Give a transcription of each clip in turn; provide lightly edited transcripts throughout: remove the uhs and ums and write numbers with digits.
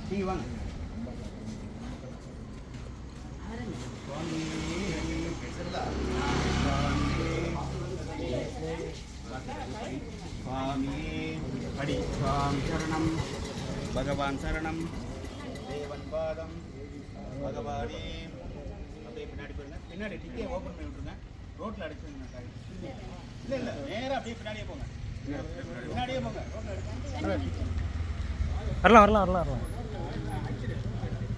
நீங்க வாங்க. படி சுவாமி சரணம் பகவான் சரணம் தேவன் பாதம் பகவானே. அப்படியே பின்னாடி போயிருங்க. பின்னாடி டிக்கே ஓப்பன் பண்ணி விட்டுருங்க. ரோட்டில் அடிச்சுருங்க. இல்லை இல்லை நேராக அப்படியே பின்னாடியே போங்க. பின்னாடியே போங்க. வரலாம் வரலாம் வரலாம் வரலாம்.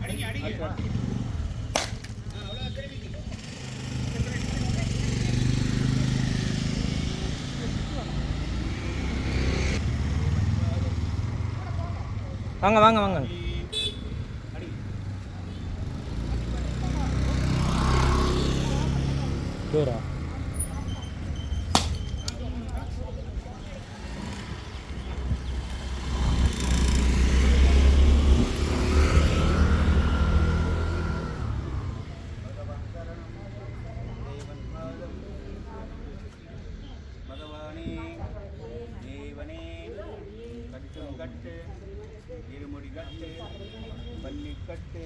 அடிங்க அடிங்க. வாங்க வாங்க வாங்க. டூரா பகவானே தேவனே கட்டும் கட்டு இருமுடி கட்டு பள்ளி கட்டு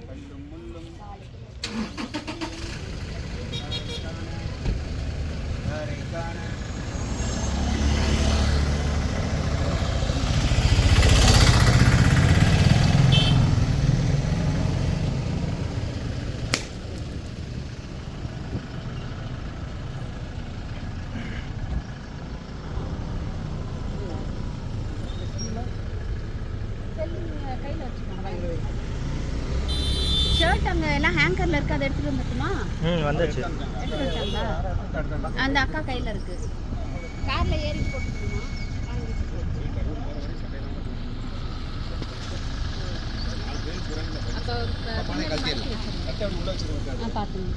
கல்லும் முள்ளும் காண ஷர்ட் அங்கே எல்லாம் ஹேங்கரில் இருக்குது, அதை எடுத்துகிட்டு வந்துட்டுமா? வந்துச்சு. எடுத்துகிட்டு வச்சாங்களா? அந்த அக்கா கையில் இருக்குது. காரில் ஏறி போட்டுருக்குமா? அப்போ பார்த்துங்க.